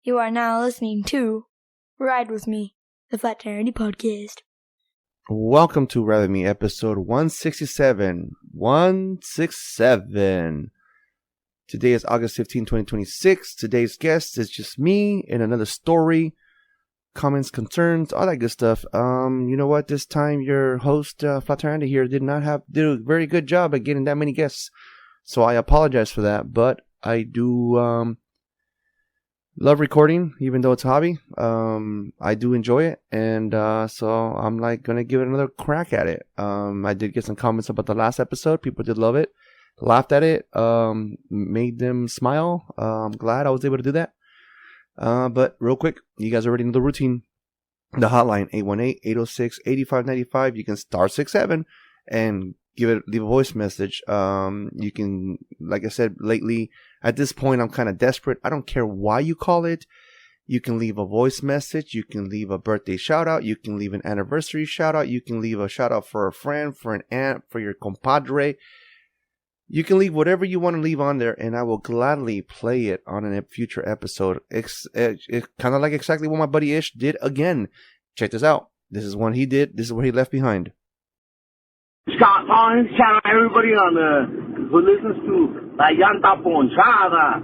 You are now listening to Ride With Me, the Flat Tire Podcast. Welcome to Ride With Me, episode 167. 167. Today is August 15, 2026. Today's guest is just me and another story, comments, concerns, all that good stuff. You know what? This time your host, Flat Tire Andy here, did a very good job at getting that many guests. So I apologize for that, but I do love recording, even though it's a hobby. I do enjoy it, and so I'm gonna give it another crack at it. I did get some comments about the last episode. People did love it, laughed at it, made them smile. I'm glad I was able to do that. But real quick, you guys already know the routine. The hotline, 818-806-8595. You can star 67 and leave a voice message. You can, like I said, lately, at this point, I'm kind of desperate. I don't care why you call it. You can leave a voice message. You can leave a birthday shout out. You can leave an anniversary shout out. You can leave a shout out for a friend, for an aunt, for your compadre. You can leave whatever you want to leave on there, and I will gladly play it on a future episode. It's kind of like exactly what my buddy Ish did again. Check this out. This is what he did. This is what he left behind. Scott Collins, shout out everybody who listens to La Llanta Ponchada.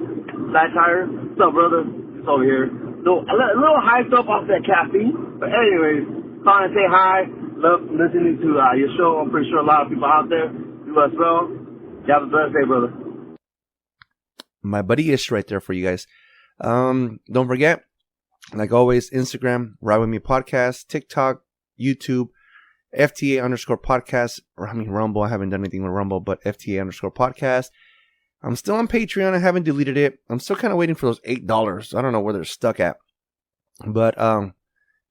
Flat Tire, what's up, brother? It's over here. A little hyped up off that caffeine. But anyways, calling to say hi. Love listening to your show. I'm pretty sure a lot of people out there do as well. You have a blessed day, brother. My buddy Ish right there for you guys. Don't forget, like always, Instagram, Ride With Me Podcast, TikTok, YouTube, FTA_podcast, Rumble. I haven't done anything with Rumble, but FTA_podcast. I'm still on Patreon. I haven't deleted it. I'm still kind of waiting for those $8. I don't know where they're stuck at. But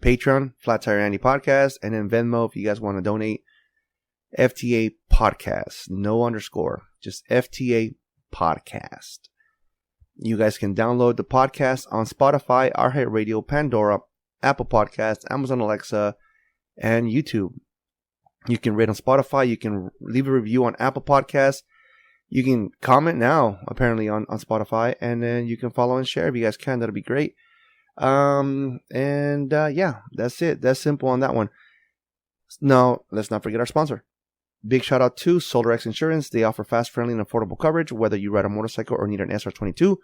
Patreon, Flat Tire Andy Podcast, and then Venmo if you guys want to donate. FTA Podcast, no underscore, just FTA Podcast. You guys can download the podcast on Spotify, iHeartRadio, Pandora, Apple Podcasts, Amazon Alexa, and YouTube. You can rate on Spotify. You can leave a review on Apple Podcasts. You can comment now, apparently, on Spotify. And then you can follow and share if you guys can. That'll be great. Yeah, that's it. That's simple on that one. Now, let's not forget our sponsor. Big shout out to SolarX Insurance. They offer fast, friendly, and affordable coverage. Whether you ride a motorcycle or need an SR22,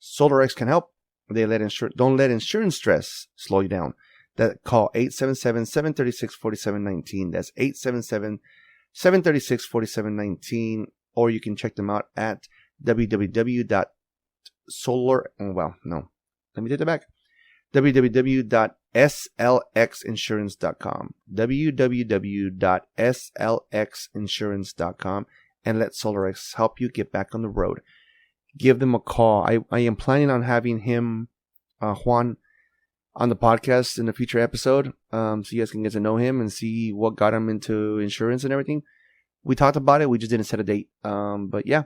SolarX can help. Don't let insurance stress slow you down. Call 877-736-4719. That's 877-736-4719. Or you can check them out at www.slxinsurance.com. www.slxinsurance.com. And let SolarX help you get back on the road. Give them a call. I am planning on having him, Juan, on the podcast in a future episode, so you guys can get to know him and see what got him into insurance and everything. We talked about it, we just didn't set a date. But yeah,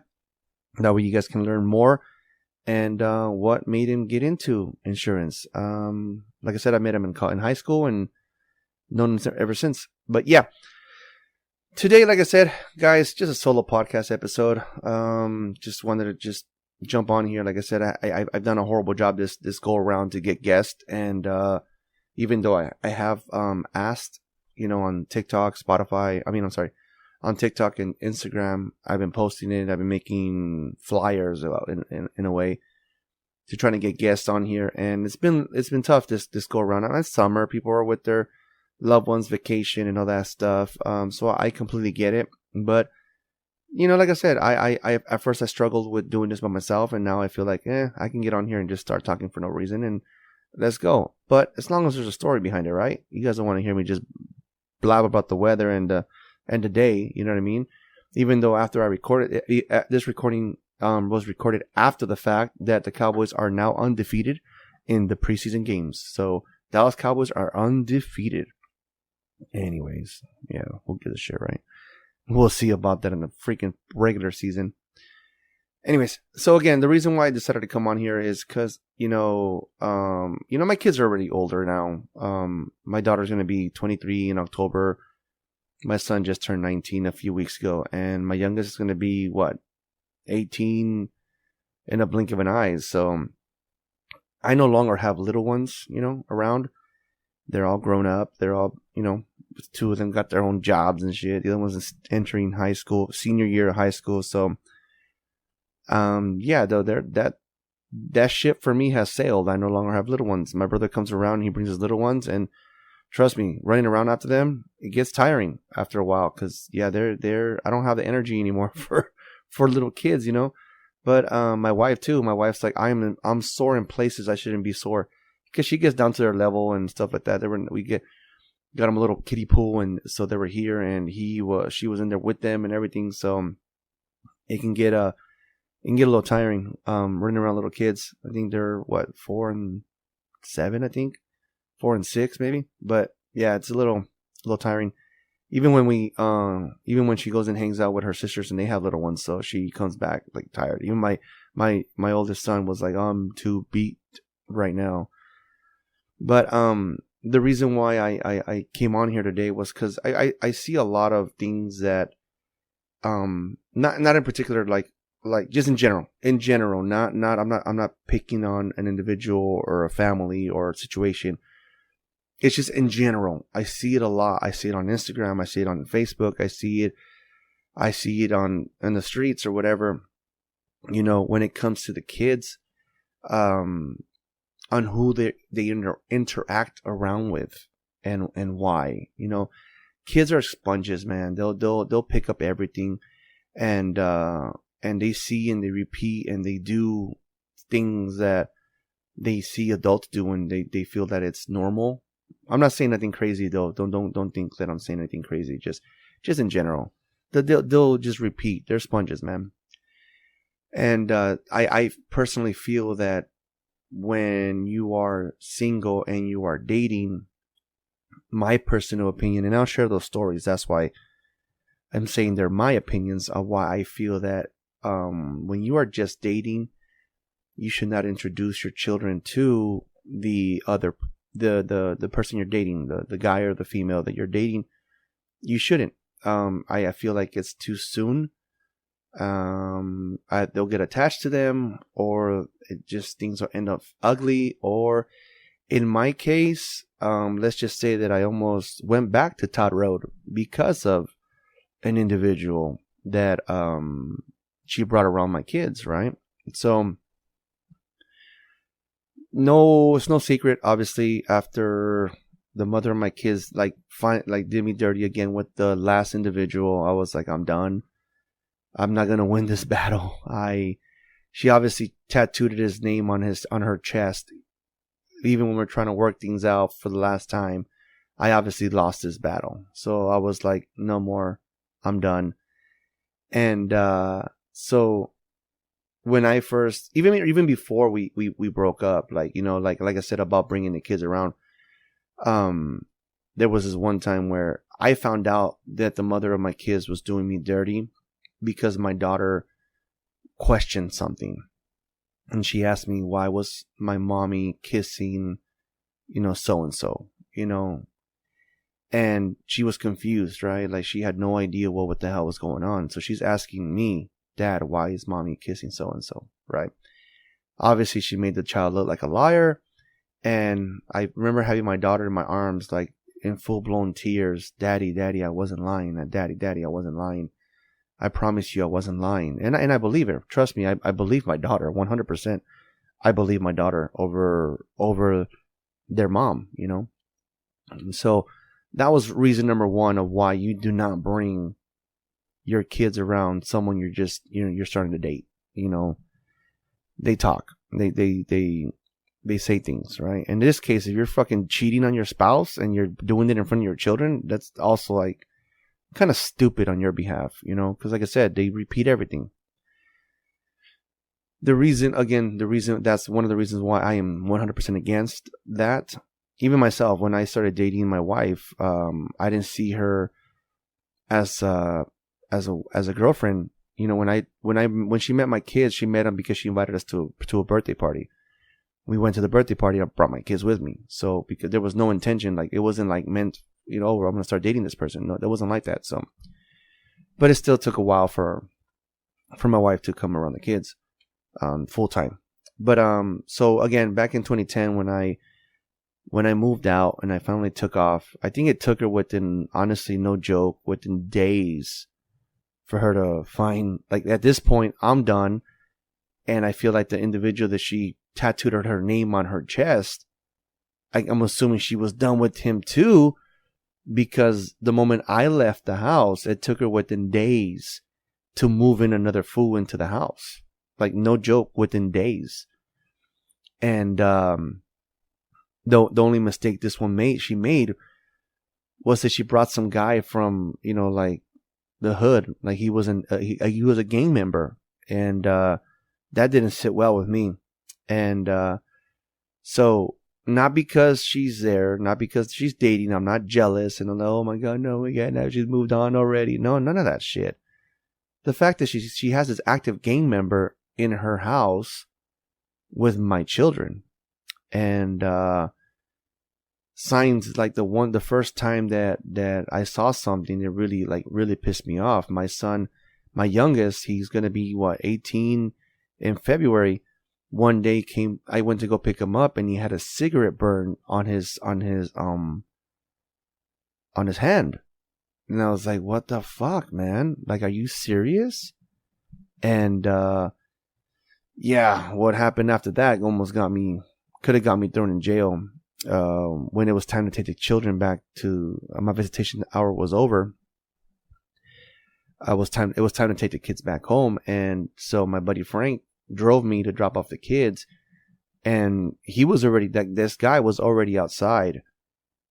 that way you guys can learn more and what made him get into insurance. Like I said, I met him in high school and known him ever since. But yeah, today, like I said, guys, just a solo podcast episode. Just wanted to just jump on here. Like I said, I've done a horrible job this go around to get guests, and even though I have asked, on TikTok, on TikTok and Instagram, I've been posting it. I've been making flyers in a way to trying to get guests on here, and it's been tough this go around. And it's summer, people are with their loved ones, vacation and all that stuff. So I completely get it, but like I said, I at first I struggled with doing this by myself, and now I feel like, I can get on here and just start talking for no reason, and let's go. But as long as there's a story behind it, right? You guys don't want to hear me just blab about the weather and the day, you know what I mean? Even though after I recorded it, this recording was recorded after the fact that the Cowboys are now undefeated in the preseason games. So Dallas Cowboys are undefeated. Anyways, yeah, we'll get the shit right. We'll see about that in the freaking regular season. Anyways, so again, the reason why I decided to come on here is because, my kids are already older now. My daughter's going to be 23 in October. My son just turned 19 a few weeks ago. And my youngest is going to be, 18 in a blink of an eye. So I no longer have little ones, around. They're all grown up. They're all, two of them got their own jobs and shit. The other one's entering high school, senior year of high school. So, yeah, though that ship for me has sailed. I no longer have little ones. My brother comes around and he brings his little ones, and trust me, running around after them, it gets tiring after a while. Cause yeah, I don't have the energy anymore for little kids, But my wife too. My wife's like, I'm sore in places I shouldn't be sore, because she gets down to their level and stuff like that. We got them a little kiddie pool, and so they were here, and she was in there with them and everything. So it can get a little tiring running around little kids. I think they're 4 and 7, I think 4 and 6 maybe. But yeah, it's a little tiring. Even when she goes and hangs out with her sisters and they have little ones, so she comes back like tired. Even my oldest son was like, I'm too beat right now. But the reason why I came on here today was because I see a lot of things that not in particular, like just in general, not I'm not picking on an individual or a family or a situation. It's just in general. I see it a lot. I see it on Instagram. I see it on Facebook. I see it on in the streets or whatever. When it comes to the kids, on who they interact around with and why. Kids are sponges, man. They'll pick up everything, and they see and they repeat and they do things that they see adults do, and they feel that it's normal. I'm not saying anything crazy though. Don't think that I'm saying anything crazy. Just in general, they'll just repeat. They're sponges, man. And I personally feel that when you are single and you are dating, my personal opinion, and I'll share those stories. That's why I'm saying they're my opinions of why I feel that when you are just dating, you should not introduce your children to the other. The person you're dating, the guy or the female that you're dating. You shouldn't. I feel like it's too soon. They'll get attached to them, or things will end up ugly. Or in my case, let's just say that I almost went back to Todd Road because of an individual that she brought around my kids, right? So no, it's no secret. Obviously, after the mother of my kids did me dirty again with the last individual, I was like, I'm done. I'm not gonna win this battle. She obviously tattooed his name on her chest. Even when we're trying to work things out for the last time, I obviously lost this battle. So I was like, no more. I'm done. And so when I first, even before we broke up, like I said about bringing the kids around, there was this one time where I found out that the mother of my kids was doing me dirty because my daughter questioned something, and she asked me, why was my mommy kissing, so and so, and she was confused, right? Like she had no idea what the hell was going on. So she's asking me, Dad, why is mommy kissing so and so, right? Obviously, she made the child look like a liar, and I remember having my daughter in my arms, like in full blown tears. Daddy, I wasn't lying. Daddy, I wasn't lying. I promise you, I wasn't lying. And I believe her. Trust me, I believe my daughter 100%. I believe my daughter over their mom, And so that was reason number one of why you do not bring your kids around someone you're starting to date. They talk. They say things, right? In this case, if you're fucking cheating on your spouse and you're doing it in front of your children, that's also like kind of stupid on your behalf, because like I said, they repeat everything. The reason that's one of the reasons why I am 100% against that. Even myself, when I started dating my wife, I didn't see her as a girlfriend. When she met my kids, she met them because she invited us to a birthday party. We went to the birthday party. I brought my kids with me. So because there was no intention, like it wasn't like meant, I'm going to start dating this person. No, that wasn't like that. So, but it still took a while for my wife to come around the kids, full time. But so again, back in 2010 when I moved out and I finally took off, I think it took her within, honestly, no joke, within days for her to find, like, at this point, I'm done. And I feel like the individual that she tattooed her name on her chest, I'm assuming she was done with him too, because the moment I left the house, it took her within days to move in another fool into the house. Like, no joke, within days. And the only mistake this one she made was that she brought some guy from, like, the hood. Like, he was he was a gang member, and that didn't sit well with me. And so, not because she's there, not because she's dating, I'm not jealous and I'm like, oh my god, no, now she's moved on already. No, none of that shit. The fact that she has this active gang member in her house with my children, and signs like the first time that I saw something that really pissed me off. My son, my youngest, he's gonna be 18 in February. One day I went to go pick him up, and he had a cigarette burn on his hand. And I was like, what the fuck, man? Like, are you serious? And yeah, what happened after that could have got me thrown in jail. When it was time to take the children back to my visitation hour was over. It was time to take the kids back home, and so my buddy Frank drove me to drop off the kids, and this guy was already outside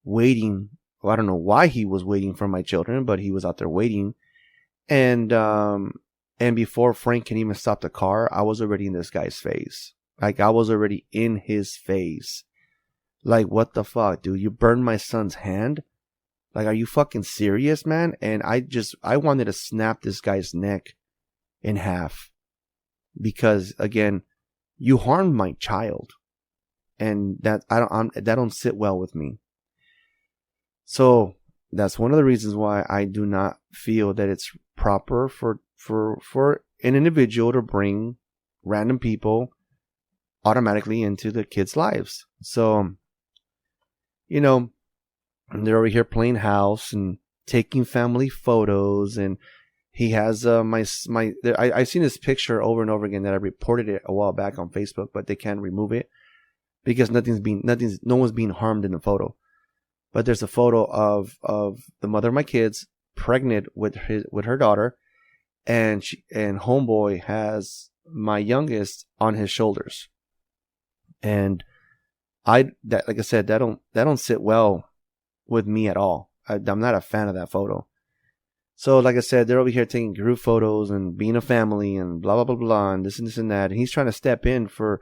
waiting. Well, I don't know why he was waiting for my children, but he was out there waiting. And before Frank can even stop the car, I was already in this guy's face. Like, I was already in his face. Like, what the fuck, dude? You burned my son's hand? Like, are you fucking serious, man? And I wanted to snap this guy's neck in half. Because, again, you harmed my child. And that don't sit well with me. So that's one of the reasons why I do not feel that it's proper for an individual to bring random people automatically into the kids' lives. So, they're over here playing house and taking family photos, and he has I've seen this picture over and over again that I reported it a while back on Facebook, but they can't remove it because no one's being harmed in the photo. But there's a photo of the mother of my kids pregnant with her daughter, and homeboy has my youngest on his shoulders. And like I said, that don't sit well with me at all. I'm not a fan of that photo. So like I said, they're over here taking group photos and being a family and blah blah blah blah and this and that, and he's trying to step in for.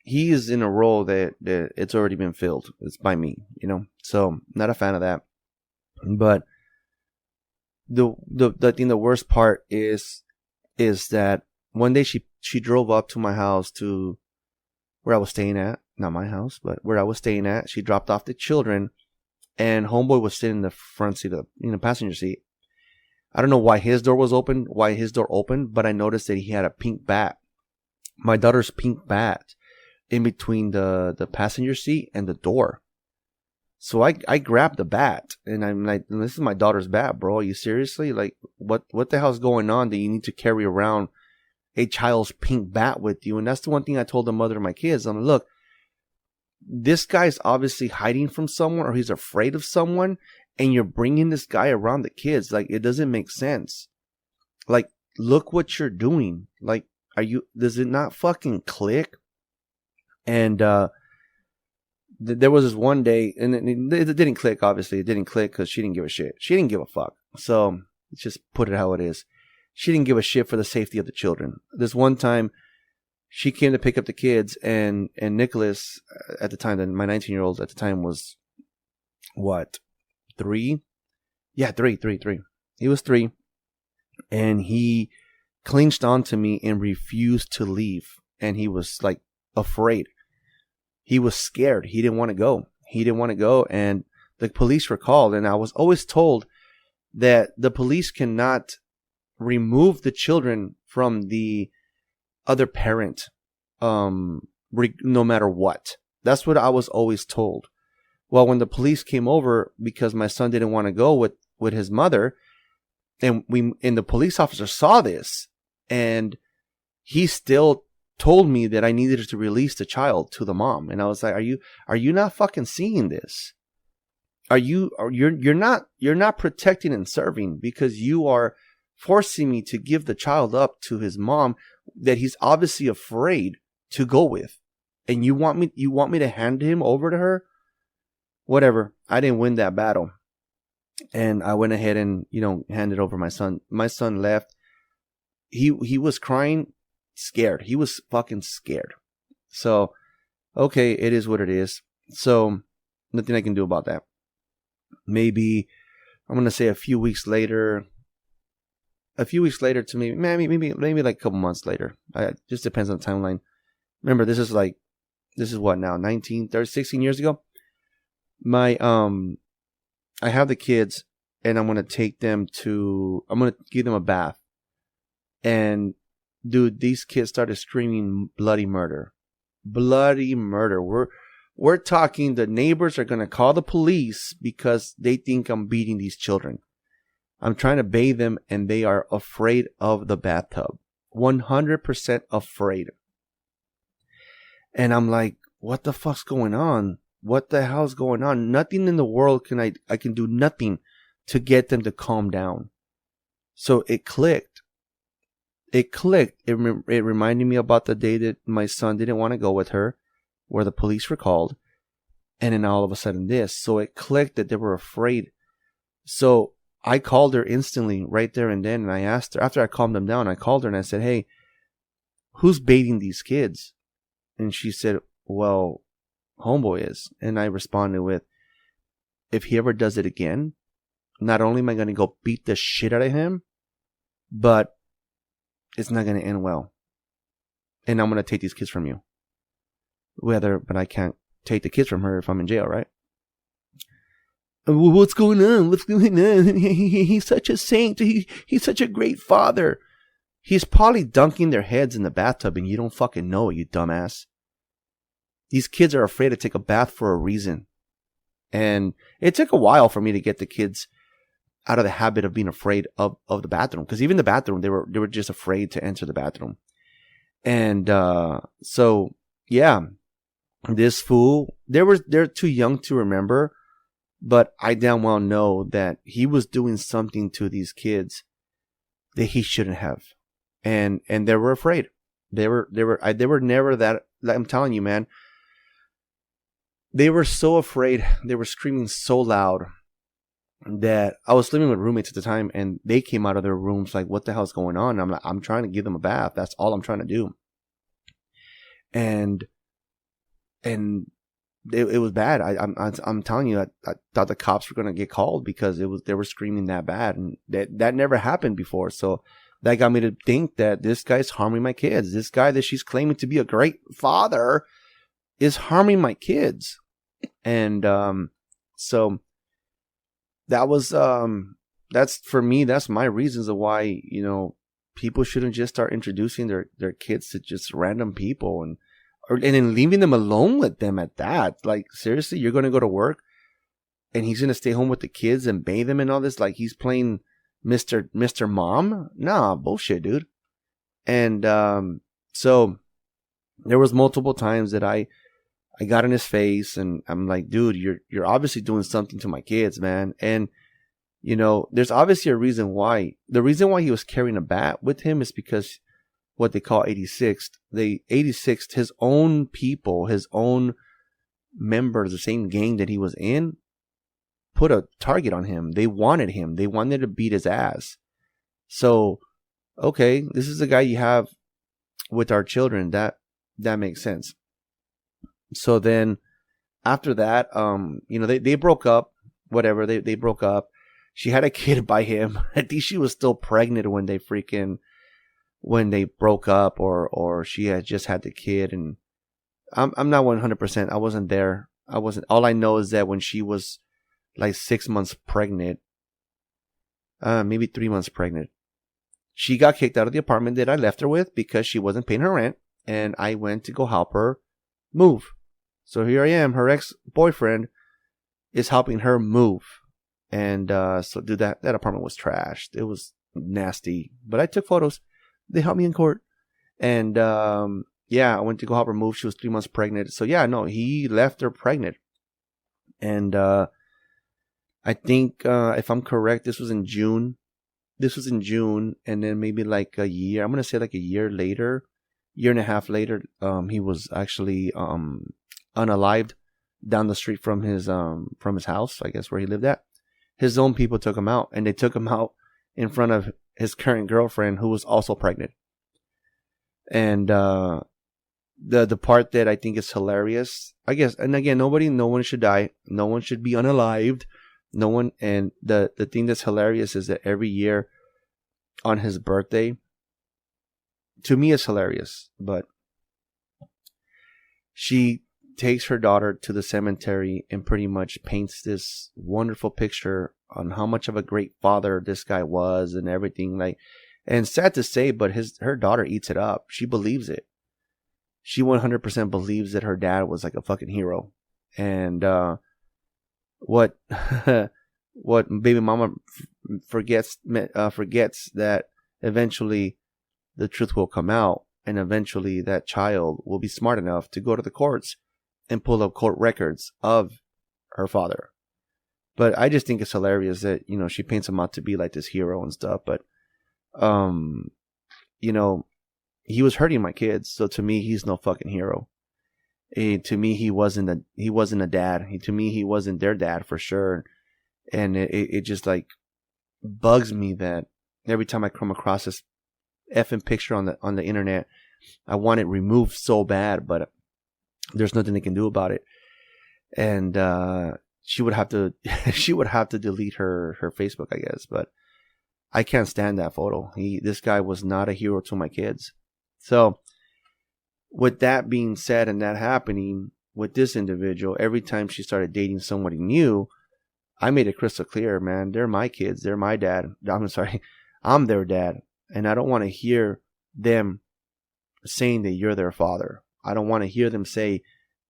He is in a role that it's already been filled. It's by me, So not a fan of that. But I think the worst part is that one day she drove up to my house, to where I was staying at, not my house, but where I was staying at. She dropped off the children, and homeboy was sitting in the front seat of the passenger seat. I don't know why his door opened, but I noticed that he had a pink bat, my daughter's pink bat, in between the passenger seat and the door. So I grabbed the bat, and I'm like, this is my daughter's bat, bro. Are you seriously? Like, what the hell's going on that you need to carry around a child's pink bat with you? And that's the one thing I told the mother of my kids. I'm like, look, this guy's obviously hiding from someone, or he's afraid of someone, and you're bringing this guy around the kids. Like, it doesn't make sense. Like, look what you're doing. Like, does it not fucking click? And there was this one day, and it didn't click. Obviously, it didn't click because she didn't give a shit. She didn't give a fuck. So let's just put it how it is. She didn't give a shit for the safety of the children. This one time, she came to pick up the kids, and Nicholas, at the time, my 19-year-old at the time was, what, 3? Yeah, 3. He was 3, and he clinged onto me and refused to leave, and he was like afraid. He was scared. He didn't want to go. And the police were called. And I was always told that the police cannot remove the children from the other parent no matter what. That's what I was always told. Well, when the police came over because my son didn't want to go with his mother, and the police officer saw this, and he still told me that I needed to release the child to the mom. And I was like, are you not fucking seeing this? You're not protecting and serving, because you are forcing me to give the child up to his mom that he's obviously afraid to go with. And you want me to hand him over to her? Whatever. I didn't win that battle. And I went ahead and, handed over my son. My son left. He was crying, scared. He was fucking scared. So, okay, it is what it is. So, nothing I can do about that. Maybe, I'm going to say a few weeks later to maybe like a couple months later. It just depends on the timeline. Remember, this is what now? 16 years ago? I have the kids, and I'm going to give them a bath. And dude, these kids started screaming bloody murder. Bloody murder. We're talking the neighbors are going to call the police because they think I'm beating these children. I'm trying to bathe them, and they are afraid of the bathtub. 100% afraid. And I'm like, what the fuck's going on? What the hell's going on? Nothing in the world I can do nothing to get them to calm down. So it clicked. It reminded me about the day that my son didn't want to go with her, where the police were called. And then all of a sudden this. So it clicked that they were afraid. So I called her instantly right there and then. And I asked her, after I calmed them down, I called her and I said, hey, who's baiting these kids? And she said, well, homeboy is. And I responded with, if he ever does it again, not only am I going to go beat the shit out of him, but it's not going to end well. And I'm going to take these kids from you. But I can't take the kids from her if I'm in jail, right? Well, what's going on? What's going on? He's such a saint. He's such a great father. He's probably dunking their heads in the bathtub and you don't fucking know it, you dumbass. These kids are afraid to take a bath for a reason. And it took a while for me to get the kids out of the habit of being afraid of the bathroom. Because even the bathroom, they were just afraid to enter the bathroom. And so, yeah, this fool, they're too young to remember. But I damn well know that he was doing something to these kids that he shouldn't have. And they were afraid. They were never that, I'm telling you, man. They were so afraid. They were screaming so loud that I was living with roommates at the time, and they came out of their rooms like, what the hell's going on? I'm like, I'm trying to give them a bath. That's all I'm trying to do. And it was bad. I'm telling you, I thought the cops were going to get called because they were screaming that bad, and that never happened before. So that got me to think that this guy's harming my kids. This guy that she's claiming to be a great father is harming my kids. And so that was that's for me. That's my reasons of why people shouldn't just start introducing their kids to just random people and then leaving them alone with them at that. Like, seriously, you're going to go to work and he's going to stay home with the kids and bathe them and all this? Like, he's playing Mr. Mom? Nah, bullshit, dude. And so there was multiple times that I got in his face and I'm like, dude, you're obviously doing something to my kids, man. And, there's obviously a reason why. The reason why he was carrying a bat with him is because what they call 86th. They 86th, his own people, his own members, the same gang that he was in, put a target on him. They wanted him. They wanted to beat his ass. So, okay, this is the guy you have with our children. That makes sense. So then after that, they broke up, whatever. They broke up. She had a kid by him. I think she was still pregnant when they broke up, or she had just had the kid. And I'm not 100%. I wasn't there. All I know is that when she was like 6 months pregnant, maybe 3 months pregnant, she got kicked out of the apartment that I left her with because she wasn't paying her rent. And I went to go help her move. So here I am. Her ex-boyfriend is helping her move. And so, dude, that apartment was trashed. It was nasty. But I took photos. They helped me in court. And yeah, I went to go help her move. She was 3 months pregnant. So yeah, no, he left her pregnant. And I think, if I'm correct, this was in June. And then maybe like a year. I'm going to say like a year later, year and a half later, he was actually unalived down the street from his house, I guess, where he lived at. His own people took him out, and they took him out in front of his current girlfriend, who was also pregnant. And the part that I think is hilarious, I guess, and again, no one should die. No one should be unalived. No one. And the thing that's hilarious is that every year on his birthday, to me it's hilarious, but she takes her daughter to the cemetery and pretty much paints this wonderful picture on how much of a great father this guy was and everything. Like, and sad to say, but her daughter eats it up. She believes it. She 100% believes that her dad was like a fucking hero. And what baby mama forgets that eventually the truth will come out, and eventually that child will be smart enough to go to the courts and pull up court records of her father. But I just think it's hilarious that, you know, she paints him out to be like this hero and stuff. But, you know, he was hurting my kids. So to me, he's no fucking hero. To me, he wasn't a dad. To me, he wasn't their dad for sure. And it just like bugs me that every time I come across this effing picture on the internet, I want it removed so bad, but there's nothing they can do about it. And she would have to delete her Facebook, I guess. But I can't stand that photo. This guy was not a hero to my kids. So with that being said, and that happening with this individual, every time she started dating somebody new, I made it crystal clear, man, they're my kids. They're my dad. I'm sorry. I'm their dad. And I don't want to hear them saying that you're their father. I don't want to hear them say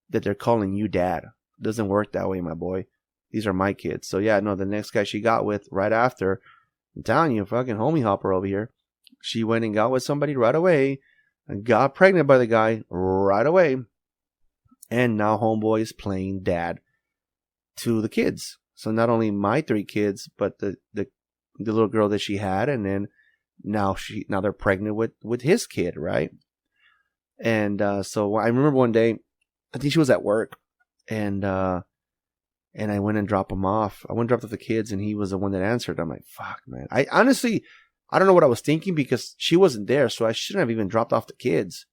that they're calling you dad. It doesn't work that way, my boy. These are my kids. So yeah, no, the next guy she got with right after, I'm telling you, fucking homie hopper over here. She went and got with somebody right away and got pregnant by the guy right away. And now homeboy is playing dad to the kids. So not only my 3 kids, but the little girl that she had, and then now they're pregnant with his kid, right? And so I remember one day, I think she was at work, and I went and dropped him off. I went and dropped off the kids, and he was the one that answered. I'm like, fuck, man. I honestly, I don't know what I was thinking, because she wasn't there, so I shouldn't have even dropped off the kids.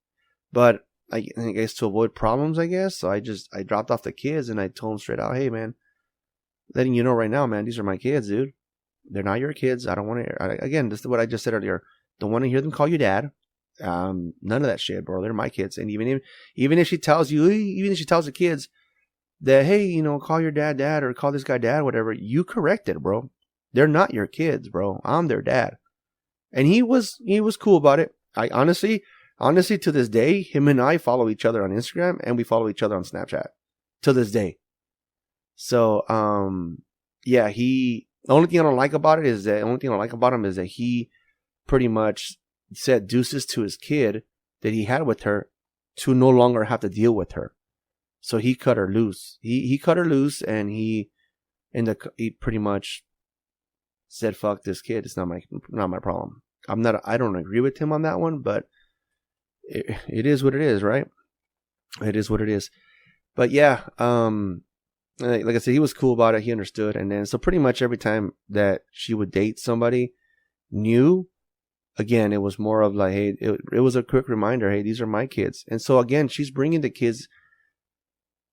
But I guess to avoid problems, I guess. So I dropped off the kids, and I told him straight out, hey, man, letting you know right now, man, these are my kids, dude. They're not your kids. I don't want to, again, this is what I just said earlier. Don't want to hear them call you dad. None of that shit, bro. They're my kids. And even if she tells the kids that, hey, you know, call your dad, or call this guy dad, whatever, you correct it, bro. They're not your kids, bro. I'm their dad. And he was cool about it. I honestly, to this day, him and I follow each other on Instagram, and we follow each other on Snapchat to this day. So, yeah, the only thing I don't like about him is that he pretty much said deuces to his kid that he had with her to no longer have to deal with her. So he cut her loose. He cut her loose, and he pretty much said, "Fuck this kid. It's not my problem." I don't agree with him on that one, but it is what it is, right? It is what it is. But yeah, like I said, he was cool about it. He understood. And then, so pretty much every time that she would date somebody new, again, it was more of like, hey, it was a quick reminder, hey, these are my kids. And so again, she's bringing the kids,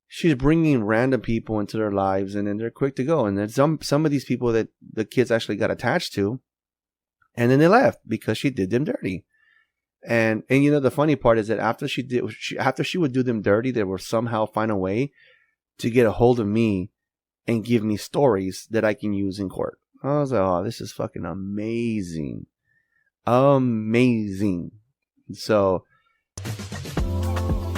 she's bringing random people into their lives, and then they're quick to go. And then some of these people that the kids actually got attached to, and then they left because she did them dirty. And you know, the funny part is that after she would do them dirty, they would somehow find a way to get a hold of me and give me stories that I can use in court. I was like, oh, this is fucking amazing. Amazing. So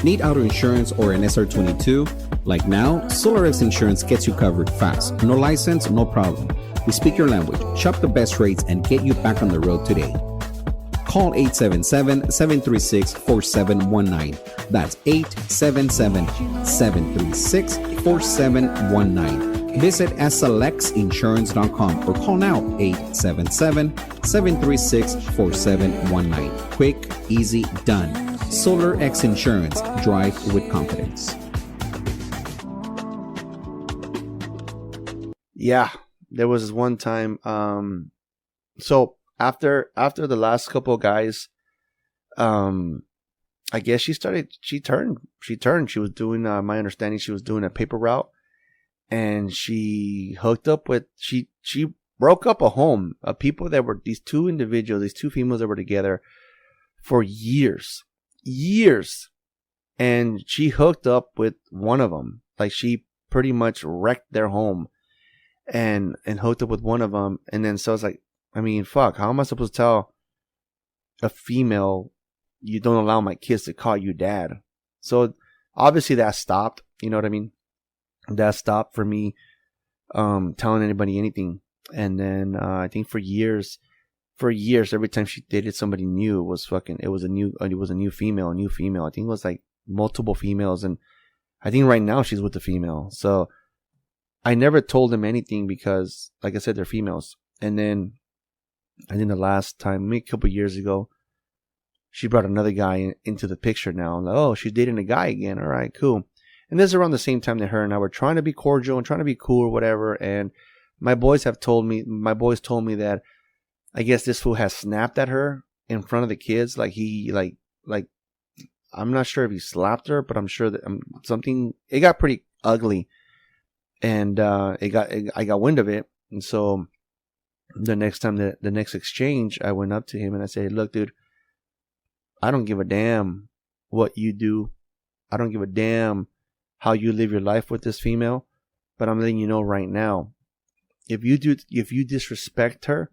Need auto insurance or an SR22? Like now, SolarX Insurance gets you covered fast. No license, no problem. We speak your language, shop the best rates, and get you back on the road today. Call 877-736-4719. That's 877-736-4719. Visit slxinsurance.com or call now 877-736-4719. Quick, easy, done. SolarX Insurance. Drive with confidence. Yeah, there was one time. So after the last couple of guys, I guess she turned. She was doing, my understanding, she was doing a paper route, and she hooked up with, she broke up a home of people that were, these two females that were together for years, and she hooked up with one of them. Like, she pretty much wrecked their home and hooked up with one of them. And then, so it's like, I mean, fuck, how am I supposed to tell a female, you don't allow my kids to call you dad? So obviously that stopped, you know what I mean? That stopped for me telling anybody anything. And then I think for years, every time she dated somebody new, it was a new female. I think it was like multiple females, and I think right now she's with the female. So I never told them anything because, like I said, they're females. And then I think the last time, maybe a couple of years ago, she brought another guy into the picture now. I'm like, oh, she's dating a guy again. All right, cool. And this is around the same time that her and I were trying to be cordial and trying to be cool or whatever. And my boys told me that I guess this fool has snapped at her in front of the kids. Like, he, like, I'm not sure if he slapped her, but I'm sure that something, it got pretty ugly. And I got wind of it. And so the next time, the next exchange, I went up to him and I said, look, dude, I don't give a damn what you do. I don't give a damn how you live your life with this female. But I'm letting you know right now, if you disrespect her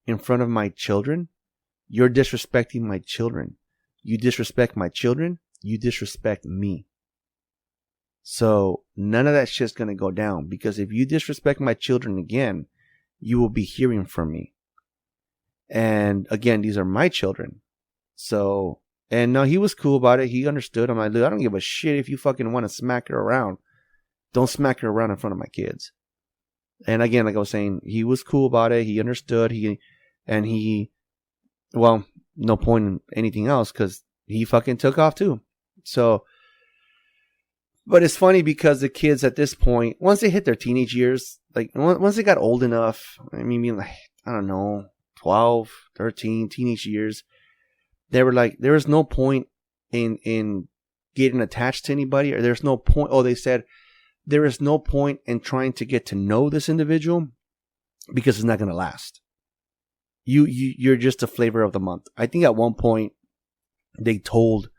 in front of my children, you're disrespecting my children. You disrespect my children, you disrespect me. So none of that shit's gonna go down, because if you disrespect my children again, you will be hearing from me. And again, these are my children. So, and no, he was cool about it. He understood. I'm like, look, I don't give a shit if you fucking want to smack her around. Don't smack her around in front of my kids. And again, like I was saying, he was cool about it. He understood. Well, no point in anything else, because he fucking took off too. So, but it's funny because the kids at this point, once they hit their teenage years, like once they got old enough, I mean, like, I don't know, 12, 13, teenage years, they were like, there is no point in getting attached to anybody, or there's no point. Oh, they said, there is no point in trying to get to know this individual because it's not going to last. You're just a flavor of the month. I think at one point they told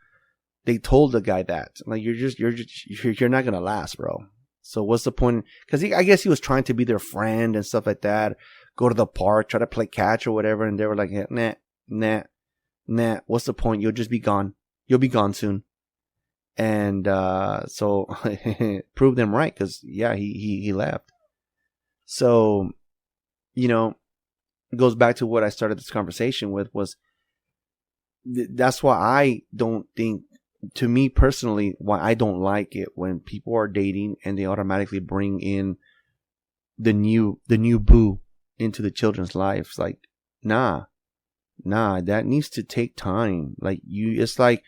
the guy that, like, you're not going to last, bro. So what's the point? Because I guess he was trying to be their friend and stuff like that. Go to the park, try to play catch or whatever. And they were like, nah. What's the point? You'll just be gone. You'll be gone soon. And so proved them right, because yeah, he left. So, you know, it goes back to what I started this conversation with, was that's why I don't think, to me personally, why I don't like it when people are dating and they automatically bring in the new boo into the children's lives. Like, nah, that needs to take time. Like, it's like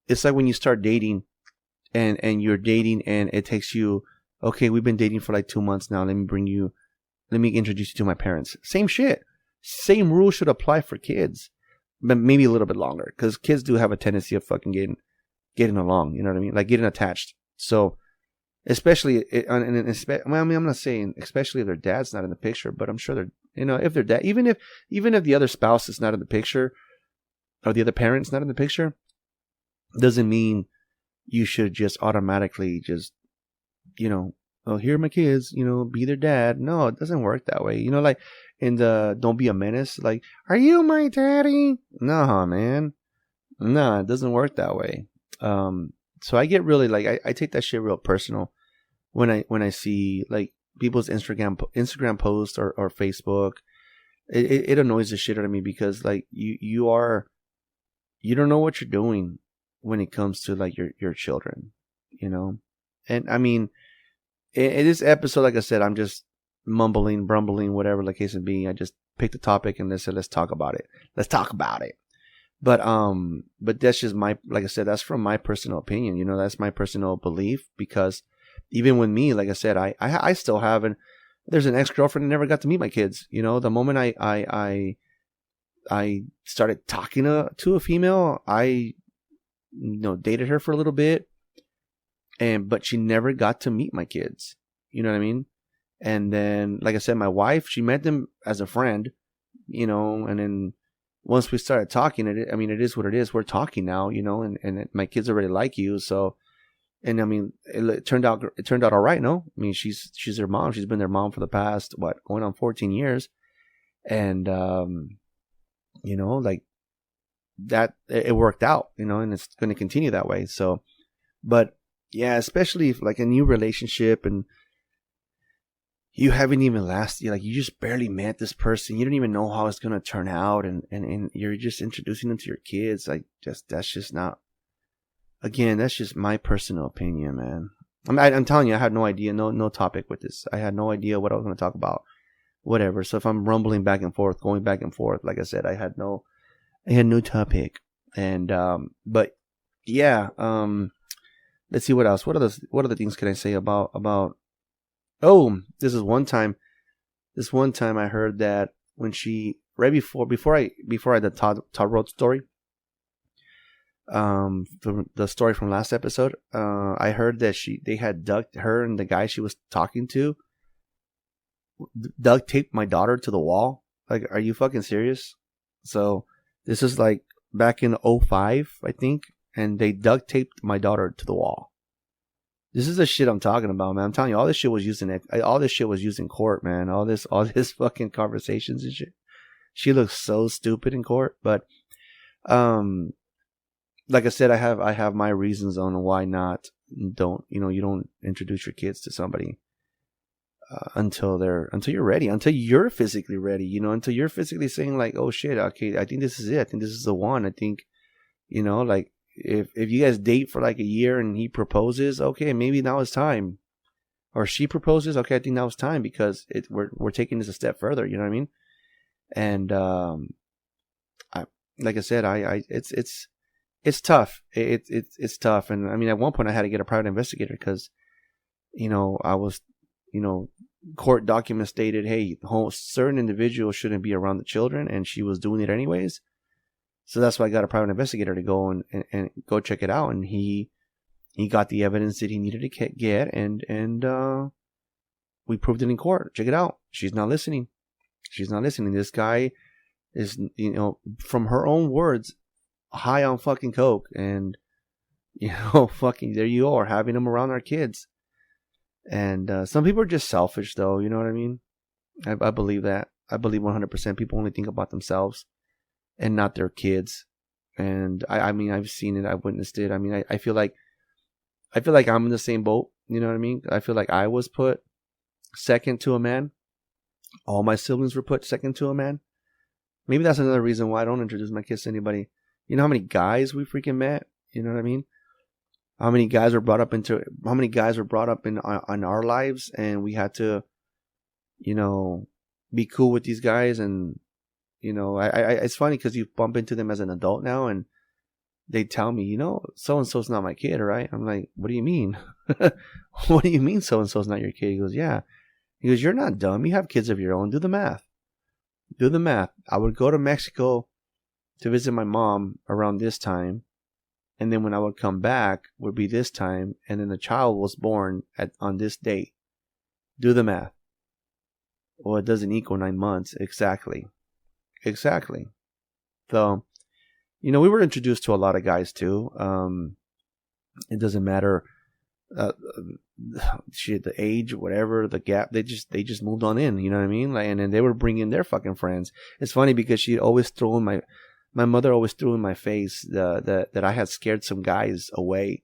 when you start dating and you're dating and it takes you, okay, we've been dating for like 2 months now. Let me introduce you to my parents. Same shit. Same rule should apply for kids, but maybe a little bit longer, because kids do have a tendency of fucking getting along. You know what I mean? Like, getting attached. So, especially, I mean, I'm not saying especially if their dad's not in the picture, but I'm sure they're, you know, if their dad, even if the other spouse is not in the picture, or the other parent's not in the picture, doesn't mean you should just automatically just, you know, oh, here are my kids, you know, be their dad. No, it doesn't work that way. You know, like in the Don't Be a Menace, like, are you my daddy? No, man. No, it doesn't work that way. So I get really like I take that shit real personal when I see like people's Instagram posts or Facebook. It annoys the shit out of me because like you don't know what you're doing when it comes to like your children, you know. And I mean, in this episode, like I said, I'm just mumbling, brumbling, whatever the case may be. I just picked a topic and let's talk about it. Let's talk about it. But that's just like I said, that's from my personal opinion. You know, that's my personal belief, because even with me, like I said, I still haven't. There's an ex-girlfriend that never got to meet my kids. You know, the moment I started talking to a female, I dated her for a little bit, but she never got to meet my kids. You know what I mean? And then, like I said, my wife, she met them as a friend, you know, and then once we started talking, it is what it is. We're talking now, you know, and my kids already like you, so. And I mean, it turned out all right. No, I mean, she's their mom. She's been their mom for the past going on 14 years, and you know, like that, it worked out, you know, and it's going to continue that way. So, but yeah, especially if like a new relationship and you haven't even lasted, like you just barely met this person, you don't even know how it's going to turn out, and you're just introducing them to your kids, like that's just not. Again, that's just my personal opinion, man. I'm telling you, I had no idea, no topic with this. I had no idea what I was going to talk about, whatever. So if I'm rumbling back and forth, going back and forth, like I said, I had no topic. And but yeah, let's see what else. What other things can I say about? Oh, this one time I heard that when she right before I the Todd Rhodes story. The story from last episode, I heard that they had her and the guy she was talking to duct taped my daughter to the wall. Like, are you fucking serious? So this is like back in 2005, I think, and they duct taped my daughter to the wall. This is the shit I'm talking about, man. I'm telling you, all this shit was used in court, man. All this fucking conversations and shit. She looks so stupid in court, but like I said, I have my reasons on why not. You don't introduce your kids to somebody until you're ready, until you're physically ready, you know, until you're physically saying like, oh shit, okay, I think this is it. I think this is the one. I think, you know, like if you guys date for like a year and he proposes, okay, maybe now it's time. Or she proposes, okay, I think now it's time, because we're taking this a step further, you know what I mean? And like I said, it's tough. It's tough. And I mean, at one point I had to get a private investigator because, you know, I was, you know, court documents stated, hey, certain individuals shouldn't be around the children, and she was doing it anyways. So that's why I got a private investigator to go and go check it out. And he got the evidence that he needed to get, and we proved it in court. Check it out. She's not listening. This guy is, you know, from her own words, high on fucking coke, and you know, fucking there you are having them around our kids. And some people are just selfish, though, you know what I mean? I believe that. I believe 100% people only think about themselves and not their kids. And I mean, I've seen it, I've witnessed it. I mean, I feel like I'm in the same boat, you know what I mean? I feel like I was put second to a man. All my siblings were put second to a man. Maybe that's another reason why I don't introduce my kids to anybody. You know how many guys we freaking met? You know what I mean? How many guys were brought up in our lives, and we had to, you know, be cool with these guys. And, you know, it's funny because you bump into them as an adult now, and they tell me, you know, so-and-so's not my kid, right? I'm like, what do you mean? What do you mean so-and-so's not your kid? He goes, yeah. He goes, you're not dumb. You have kids of your own. Do the math. I would go to Mexico to visit my mom around this time, and then when I would come back would be this time, and then the child was born on this date. Do the math. Well, it doesn't equal 9 months exactly. So, you know, we were introduced to a lot of guys too. It doesn't matter the age, whatever, the gap. They just moved on in, you know what I mean? Like, and then they were bringing their fucking friends. It's funny because she always threw in my mother always threw in my face that I had scared some guys away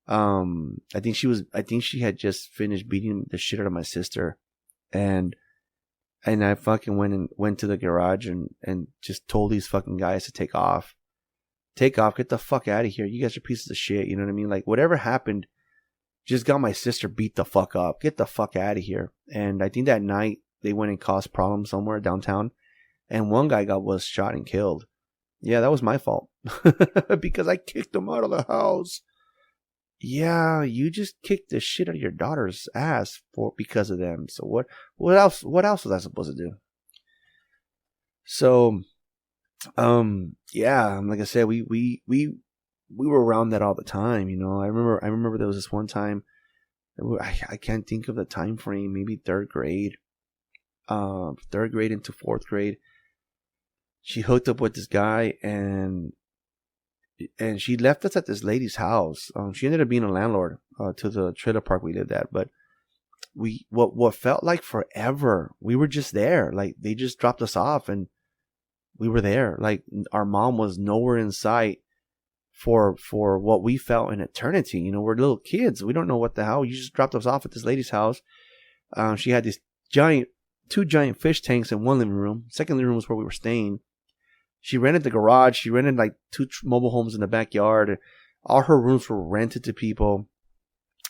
I think she had just finished beating the shit out of my sister, and I fucking went to the garage and just told these fucking guys to take off, get the fuck out of here. You guys are pieces of shit. You know what I mean? Like, whatever happened, just got my sister beat the fuck up. Get the fuck out of here. And I think that night they went and caused problems somewhere downtown, and one guy was shot and killed. Yeah, that was my fault because I kicked him out of the house. Yeah, you just kicked the shit out of your daughter's ass because of them. So what else was I supposed to do? So, yeah, like I said, we were around that all the time, you know. I remember there was this one time, I can't think of the time frame, maybe third grade into fourth grade. She hooked up with this guy, and she left us at this lady's house. She ended up being a landlord to the trailer park we lived at. But what felt like forever, we were just there. Like, they just dropped us off, and we were there. Like, our mom was nowhere in sight for what we felt an eternity. You know, we're little kids. We don't know what the hell. You just dropped us off at this lady's house. She had these two giant fish tanks in one living room. Second living room was where we were staying. She rented the garage. She rented like 2 mobile homes in the backyard. All her rooms were rented to people.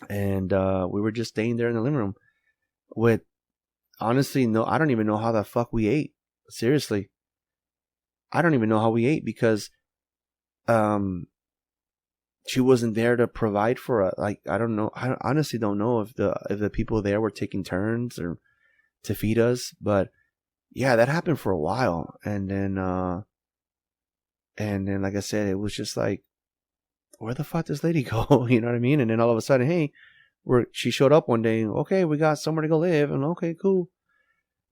And we were just staying there in the living room. With, honestly, I don't even know how the fuck we ate. Seriously. I don't even know how we ate because she wasn't there to provide for us. Like, I don't know. I honestly don't know if the people there were taking turns or to feed us. But yeah, that happened for a while. And then, like I said, it was just like, where the fuck does this lady go? You know what I mean? And then all of a sudden, hey, she showed up one day. Okay, we got somewhere to go live. And okay, cool.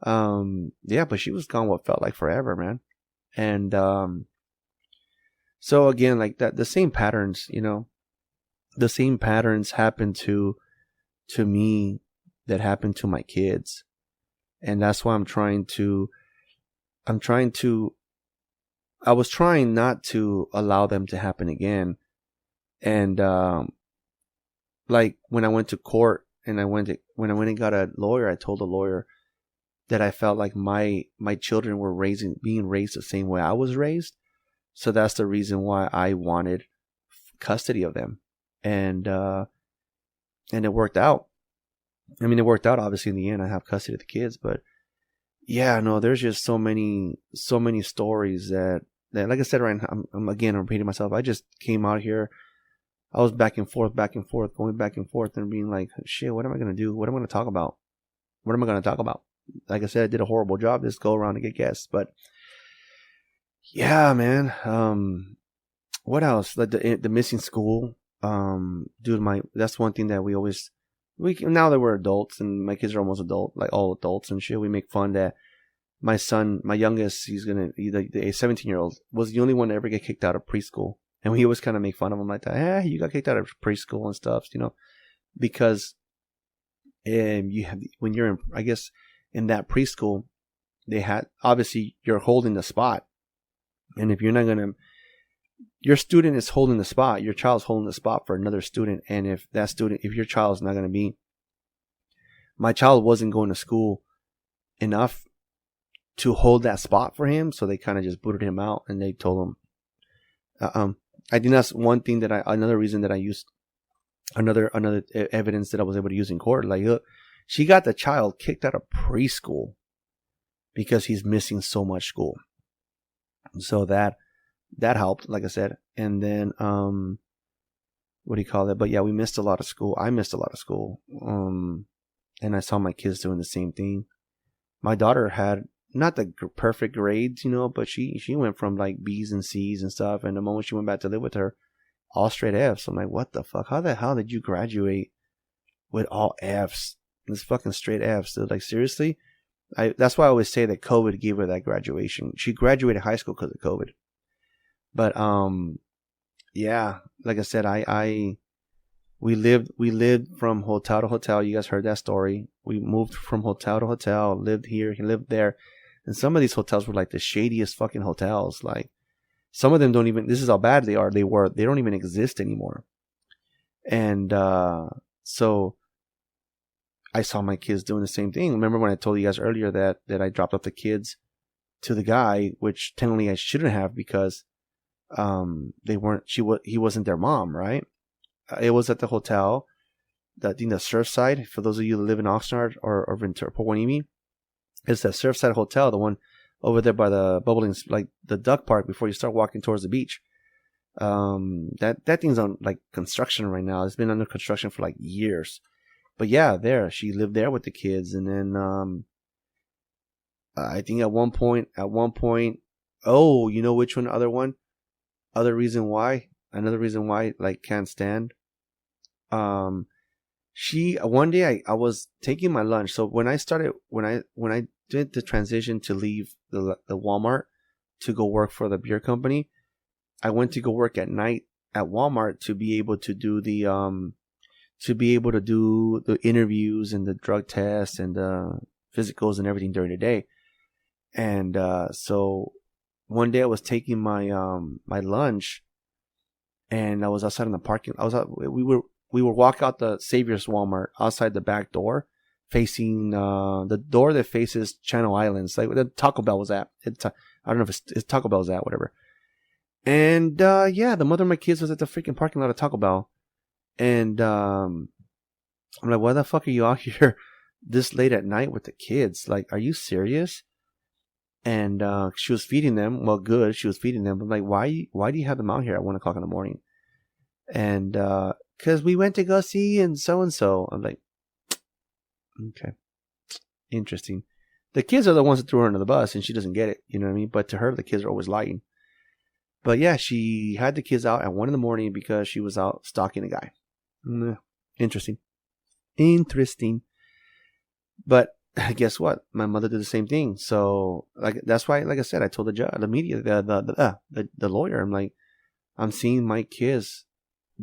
Yeah, but she was gone what felt like forever, man. And so again, like that, the same patterns, you know, the same patterns happened to me that happened to my kids. And that's why I was trying not to allow them to happen again. And, like when I went to court and when I went and got a lawyer, I told the lawyer that I felt like my children were being raised the same way I was raised. So that's the reason why I wanted custody of them. And it worked out. I mean, it worked out obviously in the end. I have custody of the kids, but yeah, no, there's just so many stories that like I said, right now, I'm repeating myself. I just came out here. I was back and forth, going back and forth and being like, shit, what am I going to do? What am I going to talk about? Like I said, I did a horrible job this go around to get guests, but yeah, man. What else? Like the missing school. Dude, that's one thing that now that we're adults and my kids are almost adult, like all adults and shit, we make fun that my son, my youngest, a 17-year-old, was the only one to ever get kicked out of preschool. And we always kind of make fun of him like that. You got kicked out of preschool and stuff, you know, because when you're in, I guess, in that preschool, obviously you're holding the spot. And if you're not going to, your student is holding the spot, your child's holding the spot for another student. And if your child's not going to be, my child wasn't going to school enough to hold that spot for him. So they kind of just booted him out and they told him, I think that's one thing another reason that I used, another evidence that I was able to use in court. Like, look, she got the child kicked out of preschool because he's missing so much school. So that helped, like I said. And then, what do you call it? But yeah, we missed a lot of school. I missed a lot of school. And I saw my kids doing the same thing. My daughter had not the perfect grades, you know, but she went from like B's and C's and stuff. And the moment she went back to live with her, all straight F's. I'm like, what the fuck? How the hell did you graduate with all F's? It's fucking straight F's, dude. Like, seriously? That's why I always say that COVID gave her that graduation. She graduated high school because of COVID. But, yeah, like I said, we lived from hotel to hotel. You guys heard that story. We moved from hotel to hotel, lived here, he lived there. And some of these hotels were like the shadiest fucking hotels. Like, some of them don't even, this is how bad they are. They don't even exist anymore. And so I saw my kids doing the same thing. Remember when I told you guys earlier that I dropped off the kids to the guy, which technically I shouldn't have because he wasn't their mom, right? It was at the hotel, I think the Surfside. For those of you that live in Oxnard or Ventura, Port Hueneme, it's that Surfside Hotel, the one over there by the bubbling, like the duck park before you start walking towards the beach. That thing's on like construction right now. It's been under construction for like years. But yeah, she lived there with the kids, and then I think at one point, oh, you know which one? Another reason why, like, can't stand. One day I was taking my lunch. So when I did the transition to leave the Walmart to go work for the beer company, I went to go work at night at Walmart to be able to do the interviews and the drug tests and the physicals and everything during the day. And so one day I was taking my my lunch, and I was outside in the parking. We were walking out the Savior's Walmart outside the back door, facing the door that faces Channel Islands, like where the Taco Bell was at. I don't know if it's Taco Bell's at, whatever. And yeah, the mother of my kids was at the freaking parking lot of Taco Bell, and I'm like, why the fuck are you out here this late at night with the kids? Like, are you serious? And she was feeding them. Well, good, she was feeding them. I'm like, why do you have them out here at 1 o'clock in the morning? And because we went to go see and so. I'm like, okay, interesting. The kids are the ones that threw her under the bus, and she doesn't get it. You know what I mean? But to her, the kids are always lying. But yeah, she had the kids out at 1 a.m. because she was out stalking a guy. Interesting. But guess what? My mother did the same thing. So that's why, like I said, I told the judge, the media, the lawyer, I'm like, I'm seeing my kids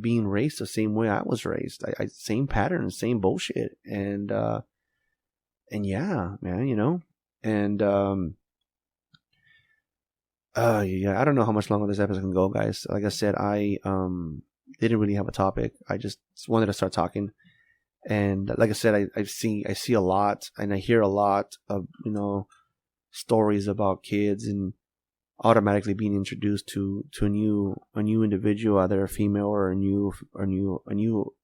being raised the same way I was raised. I same pattern, same bullshit. And yeah, man, you know. And yeah, I don't know how much longer this episode can go, guys. Like I said, I didn't really have a topic. I just wanted to start talking. And like I said, I see a lot, and I hear a lot of, you know, stories about kids and automatically being introduced to a new individual, either a female or a new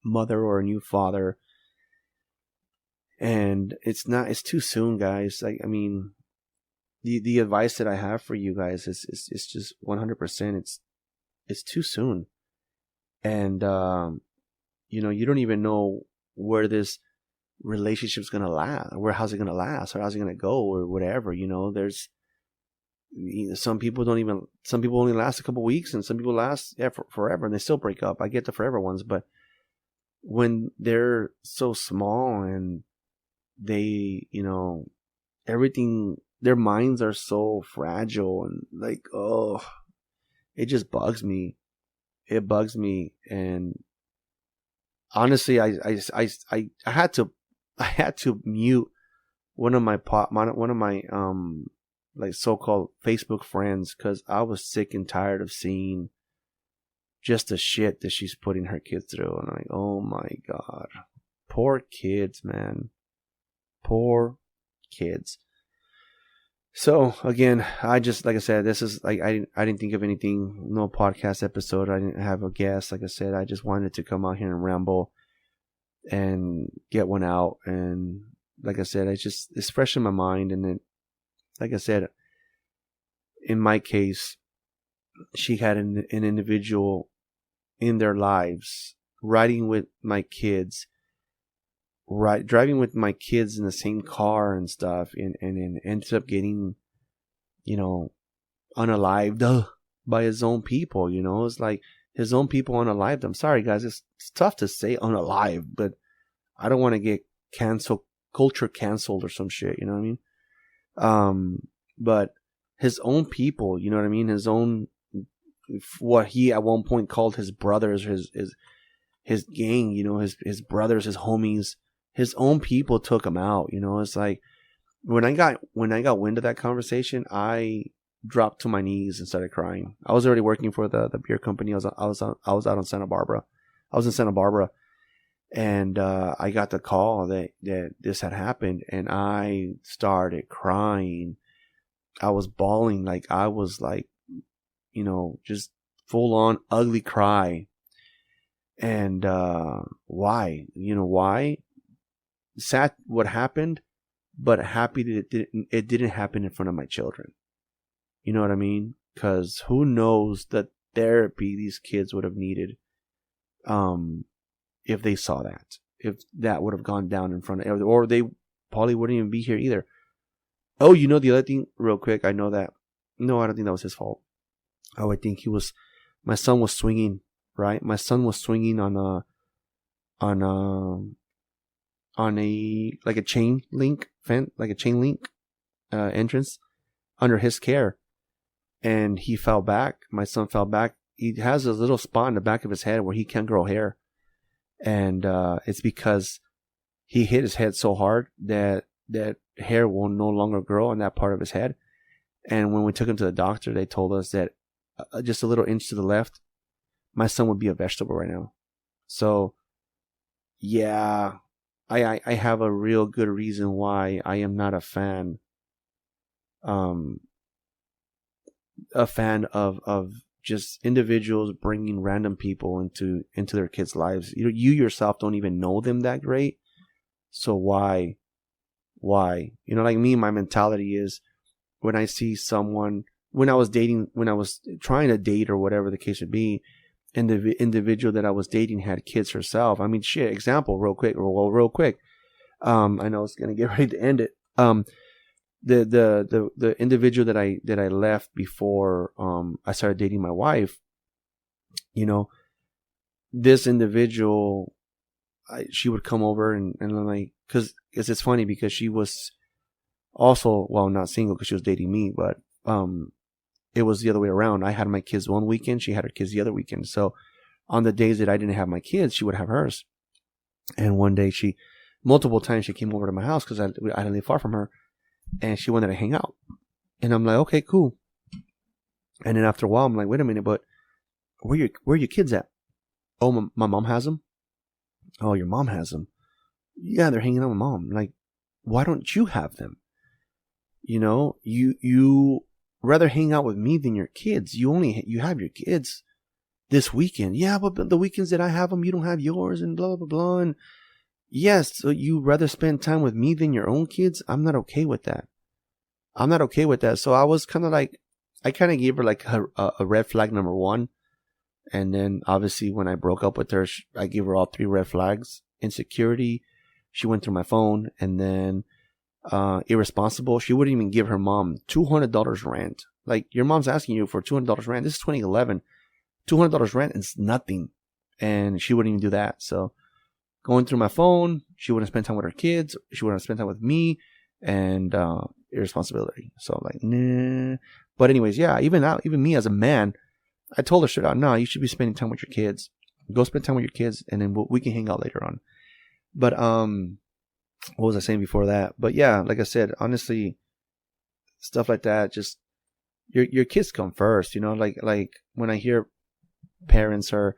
mother or a new father. And it's too soon, guys. Like, I mean, the advice that I have for you guys is just 100%. It's too soon, and you know, you don't even know where this relationship's gonna last, how's it gonna last, or how's it gonna go, or whatever. You know, there's some people only last a couple weeks, and some people last forever, and they still break up. I get the forever ones, but when they're so small and they, you know, everything, their minds are so fragile, and like, oh, it just bugs me. It bugs me. And honestly, I had to mute one of my like so-called Facebook friends, because I was sick and tired of seeing just the shit that she's putting her kids through. And I'm like, oh my God, poor kids, man, poor kids. So again, I just, like I said, this is like, I didn't think of anything, no podcast episode. I didn't have a guest. Like I said, I just wanted to come out here and ramble and get one out. And like I said, it's fresh in my mind. And then, like I said, in my case, she had an individual in their lives, riding with my kids, driving with my kids in the same car and stuff, and ended up getting, you know, unalived by his own people. You know, it's like his own people unalived him. Sorry, guys, it's tough to say unalived, but I don't want to get culture canceled or some shit. You know what I mean? But his own people, you know what I mean? His own, what he at one point called his brothers, his gang, you know, his brothers, his homies. His own people took him out. You know, it's like when I got wind of that conversation, I dropped to my knees and started crying. I was already working for the beer company. I was out on Santa Barbara, I was in Santa Barbara, and I got the call that this had happened, and I started crying. I was bawling, like I was like, just full on ugly cry. And why? Why? Sad what happened, but happy that it didn't happen in front of my children. You know what I mean? Because who knows the therapy these kids would have needed if they saw that. If that would have gone down in front of, or they probably wouldn't even be here either. Oh, the other thing, real quick, I know that. No, I don't think that was his fault. Oh, I think my son was swinging, right? My son was swinging on a like a chain link fence, like a chain link entrance under his care, and he fell back. My son fell back. He has a little spot in the back of his head where he can't grow hair, and it's because he hit his head so hard that hair will no longer grow on that part of his head. And when we took him to the doctor, they told us that just a little inch to the left, my son would be a vegetable right now. So, yeah, I have a real good reason why I am not a fan. A fan of just individuals bringing random people into their kids' lives. You yourself don't even know them that great. So why? Like me, my mentality is when I see someone, when I was trying to date or whatever the case would be, and the individual that I was dating had kids herself. I mean, shit, example, real quick. I know it's going to get ready to end it. The individual that I left before I started dating my wife, this individual, she would come over and like, because it's funny because she was also, well, not single because she was dating me, but it was the other way around. I had my kids one weekend, she had her kids the other weekend. So on the days that I didn't have my kids, she would have hers. And one day multiple times she came over to my house because I didn't live far from her, and she wanted to hang out. And I'm like, okay, cool. And then after a while, I'm like, wait a minute, but where are your kids at? Oh, my mom has them. Oh, your mom has them. Yeah, they're hanging out with mom. Like, why don't you have them? You rather hang out with me than your kids. You have your kids this weekend. Yeah, but the weekends that I have them, you don't have yours, and blah, blah, blah. And yes, so you rather spend time with me than your own kids? I'm not okay with that. So I was kind of like, I kind of gave her like a red flag number 1. And then obviously when I broke up with her, I gave her all 3 red flags. Insecurity. She went through my phone. And then irresponsible. She wouldn't even give her mom $200 rent. Like, your mom's asking you for $200 rent. This is 2011. $200 rent is nothing. And she wouldn't even do that. So going through my phone, she wouldn't spend time with her kids. She wouldn't spend time with me, and irresponsibility. So like, nah. But anyways, yeah, even me as a man, I told her straight out, no, you should be spending time with your kids. Go spend time with your kids, and then we can hang out later on. But what was I saying before that? But yeah, like I said, honestly, stuff like that, just your kids come first. Like when I hear parents are,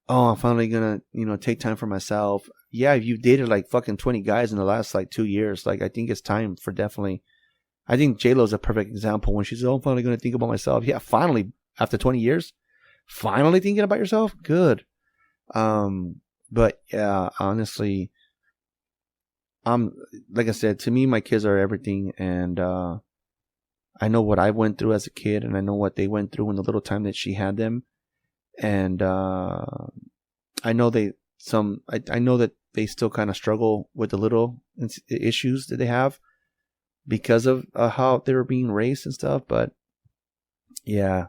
oh, I'm finally gonna, take time for myself. Yeah, if you've dated like fucking 20 guys in the last like 2 years, like I think it's time for definitely. I think J-Lo's a perfect example when she says, oh, I'm finally gonna think about myself. Yeah, finally, after 20 years, finally thinking about yourself. Good. But yeah, honestly, like I said, to me, my kids are everything, and I know what I went through as a kid, and I know what they went through in the little time that she had them. And I know I know that they still kind of struggle with the little issues that they have because of how they were being raised and stuff. But yeah,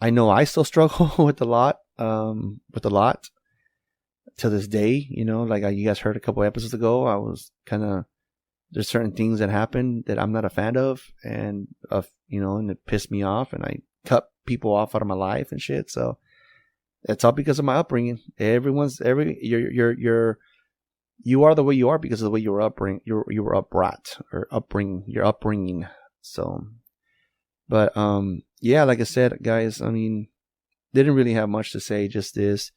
I know I still struggle with a lot to this day. Like you guys heard a couple episodes ago, I was there's certain things that happened that I'm not a fan of, and and it pissed me off, and I cut people off out of my life and shit. So it's all because of my upbringing. You are the way you are because of the way you were upbringing. Your upbringing. So, but yeah, like I said, guys, I mean, didn't really have much to say. Just this.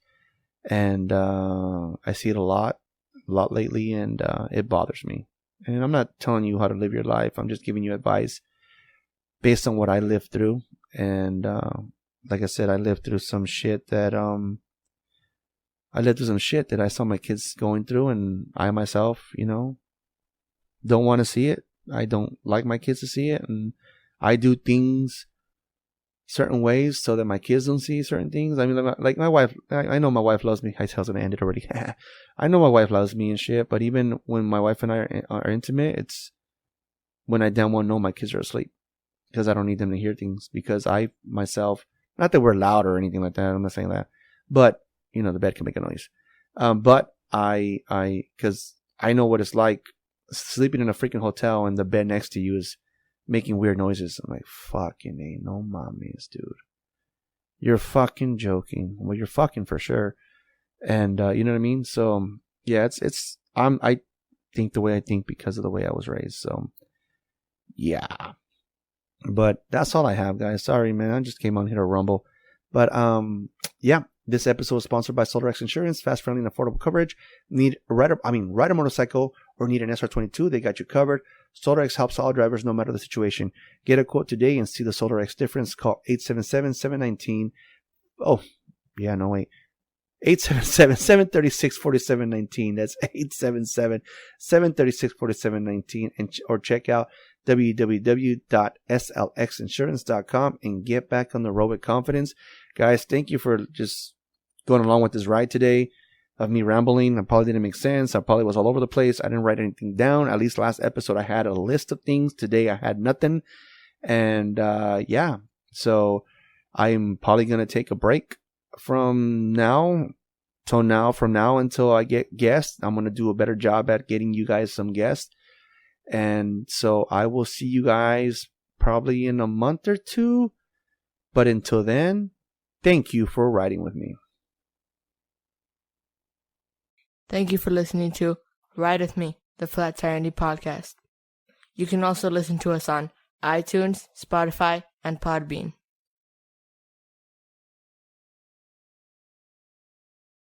And I see it a lot lately, and it bothers me. And I'm not telling you how to live your life. I'm just giving you advice based on what I lived through. And like I said, I lived through some shit that I saw my kids going through, and I myself, don't want to see it. I don't like my kids to see it, and I do things certain ways so that my kids don't see certain things. I mean, like my wife, I know my wife loves me. I tell them I ended already. I know my wife loves me and shit, but even when my wife and I are intimate, it's when I damn well know my kids are asleep, because I don't need them to hear things, because I myself, not that we're loud or anything like that, I'm not saying that, but the bed can make a noise. But because I know what it's like sleeping in a freaking hotel and the bed next to you is making weird noises. I'm like, fucking ain't no mommies, dude. You're fucking joking. Well, you're fucking for sure. And you know what I mean? So yeah, I think the way I think because of the way I was raised. So yeah. But that's all I have, guys. Sorry, man. I just came on here to rumble. But yeah. This episode is sponsored by SolarX Insurance. Fast, friendly, and affordable coverage. Ride a motorcycle or need an SR22, they got you covered. SolarX helps all drivers no matter the situation. Get a quote today and see the SolarX difference. Call 877-719. Oh, yeah, no, wait. 877-736-4719. That's 877-736-4719. Or check out www.slxinsurance.com and get back on the road with confidence. Guys, thank you for just going along with this ride today of me rambling. I probably didn't make sense. I probably was all over the place. I didn't write anything down. At least last episode I had a list of things. Today I had nothing. And yeah, so I'm probably going to take a break from now until I get guests. I'm going to do a better job at getting you guys some guests. And so I will see you guys probably in a month or two. But until then, thank you for riding with me. Thank you for listening to Ride With Me, the Flat Tire Indie Podcast. You can also listen to us on iTunes, Spotify, and Podbean.